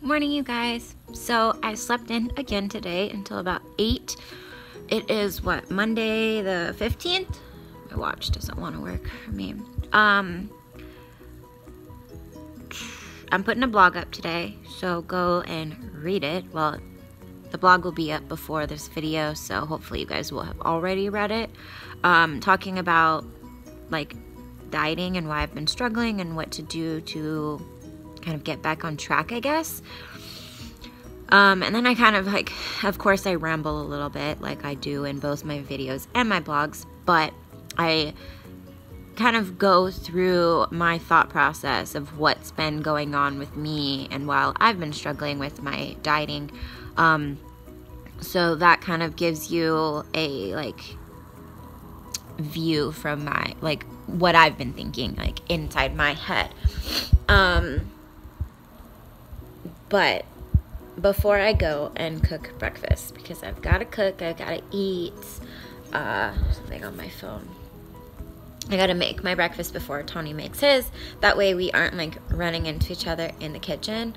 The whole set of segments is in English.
Morning, you guys. So I slept in again today until about 8. It is what, Monday the 15th? My watch doesn't want to work for me. I'm putting a blog up today, so go and read it. Well, the blog will be up before this video, so hopefully you guys will have already read it. Talking about like dieting and why I've been struggling and what to do to kind of get back on track, I guess. And then I kind of of course I ramble a little bit like I do in both my videos and my blogs, but I kind of go through my thought process of what's been going on with me and while I've been struggling with my dieting. So that kind of gives you a view from my what I've been thinking inside my head. But before I go and cook breakfast, because I've got to cook, I've got to eat something on my phone. I got to make my breakfast before Tony makes his. That way we aren't running into each other in the kitchen.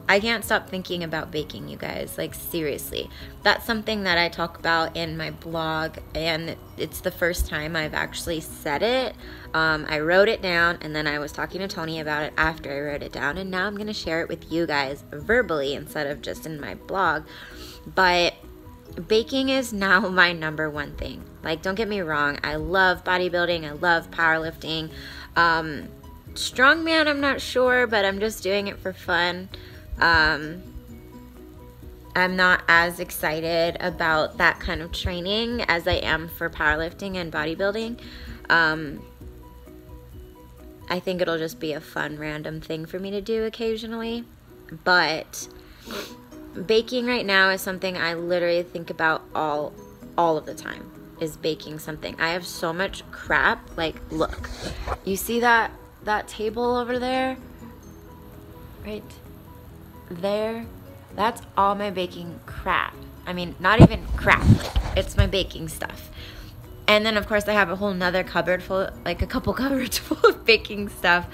I can't stop thinking about baking, you guys. Seriously. That's something that I talk about in my blog, and it's the first time I've actually said it. I wrote it down, and then I was talking to Tony about it after I wrote it down, and now I'm going to share it with you guys verbally instead of just in my blog. But baking is now my number one thing. Don't get me wrong, I love bodybuilding, I love powerlifting. Strongman, I'm not sure, but I'm just doing it for fun. I'm not as excited about that kind of training as I am for powerlifting and bodybuilding. I think it'll just be a fun random thing for me to do occasionally. But baking right now is something I literally think about all of the time, is baking something. I have so much crap. Look, you see that table over there? Right there? That's all my baking crap. I mean, not even crap. It's my baking stuff. And then, of course, I have a whole nother cupboard full, a couple cupboards full of baking stuff.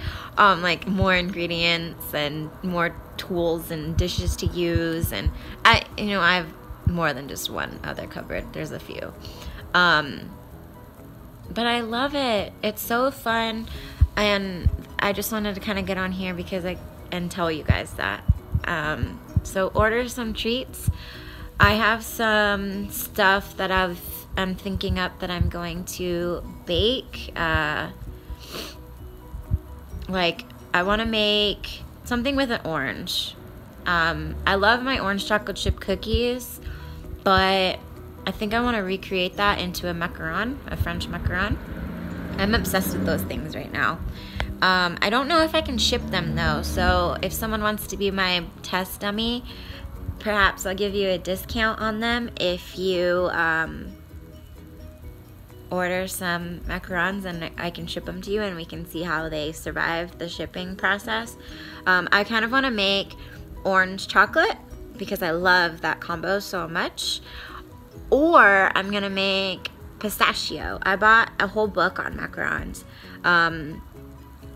More ingredients and more tools and dishes to use. And I have more than just one other cupboard. There's a few. But I love it. It's so fun. And I just wanted to kind of get on here and tell you guys that. So order some treats. I have some stuff that I'm thinking up that I'm going to bake. I want to make something with an orange. I love my orange chocolate chip cookies, but I think I want to recreate that into a macaron, a French macaron. I'm obsessed with those things right now. I don't know if I can ship them though, so if someone wants to be my test dummy, perhaps I'll give you a discount on them if you order some macarons, and I can ship them to you and we can see how they survive the shipping process. I kind of want to make orange chocolate because I love that combo so much, or I'm gonna make pistachio. I bought a whole book on macarons.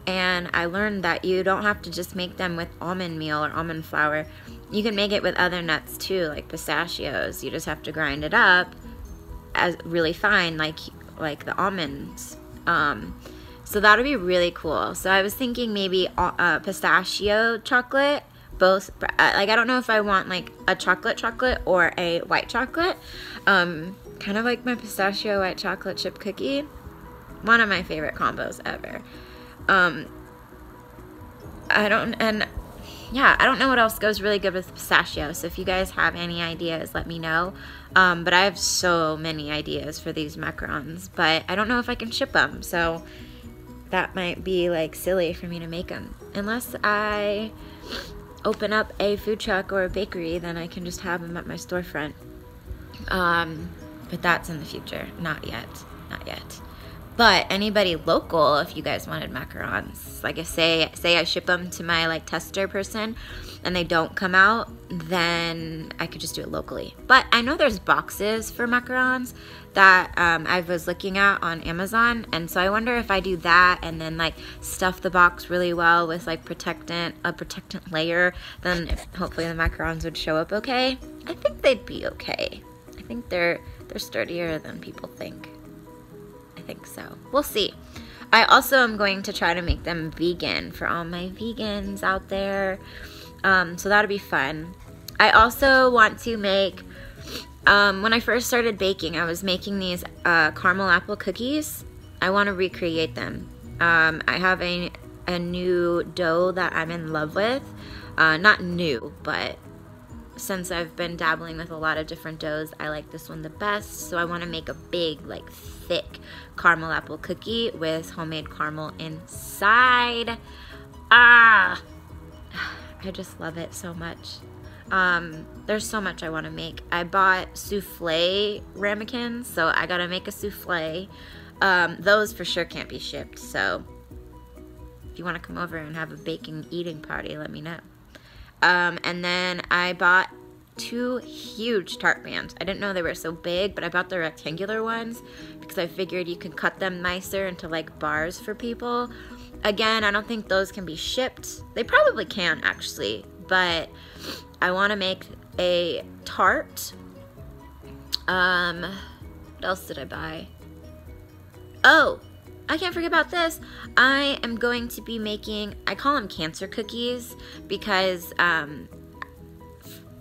And I learned that you don't have to just make them with almond meal or almond flour. You can make it with other nuts too, like pistachios. You just have to grind it up as really fine, like the almonds. So that would be really cool. So I was thinking maybe pistachio chocolate, both. I don't know if I want a chocolate or a white chocolate. Kind of like my pistachio white chocolate chip cookie. One of my favorite combos ever. I don't know what else goes really good with pistachio, so if you guys have any ideas, let me know. But I have so many ideas for these macarons, but I don't know if I can ship them, so that might be silly for me to make them. Unless I open up a food truck or a bakery, then I can just have them at my storefront. But that's in the future. Not yet. But anybody local, if you guys wanted macarons, like I say I ship them to my like tester person and they don't come out, then I could just do it locally. But I know there's boxes for macarons that I was looking at on Amazon, and so I wonder if I do that and then like stuff the box really well with like a protectant layer, then hopefully the macarons would show up okay. I think they'd be okay. I think they're sturdier than people think. I think so. We'll see. I also am going to try to make them vegan for all my vegans out there. So that'll be fun. I also want to make, when I first started baking, I was making these caramel apple cookies. I want to recreate them. I have a new dough that I'm in love with. Not new, but since I've been dabbling with a lot of different doughs, I like this one the best. So I want to make a big, like, thick caramel apple cookie with homemade caramel inside. I just love it so much. There's so much I want to make. I bought souffle ramekins, so I gotta make a souffle. Those for sure can't be shipped, so if you want to come over and have a baking eating party, let me know. And then I bought 2 huge tart pans. I didn't know they were so big, but I bought the rectangular ones because I figured you could cut them nicer into like bars for people. Again, I don't think those can be shipped. They probably can actually, but I want to make a tart. What else did I buy? Oh, I can't forget about this. I am going to be making, I call them cancer cookies because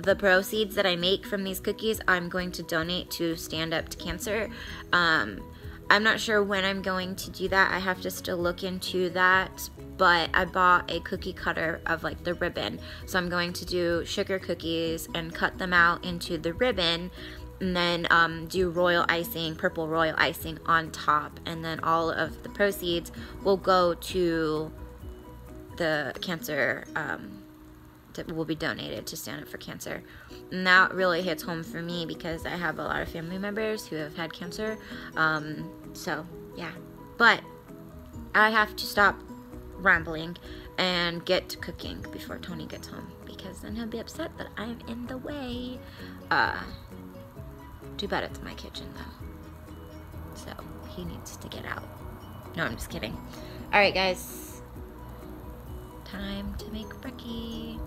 the proceeds that I make from these cookies, I'm going to donate to Stand Up to Cancer. I'm not sure when I'm going to do that. I have to still look into that, but I bought a cookie cutter of like the ribbon. So I'm going to do sugar cookies and cut them out into the ribbon, and then do royal icing, purple royal icing on top, and then all of the proceeds will go to the cancer, that will be donated to Stand Up for Cancer. And that really hits home for me because I have a lot of family members who have had cancer. So yeah, but I have to stop rambling and get to cooking before Tony gets home, because then he'll be upset that I'm in the way. Too bad it's my kitchen though, so he needs to get out. No, I'm just kidding. All right, guys, time to make brekkie.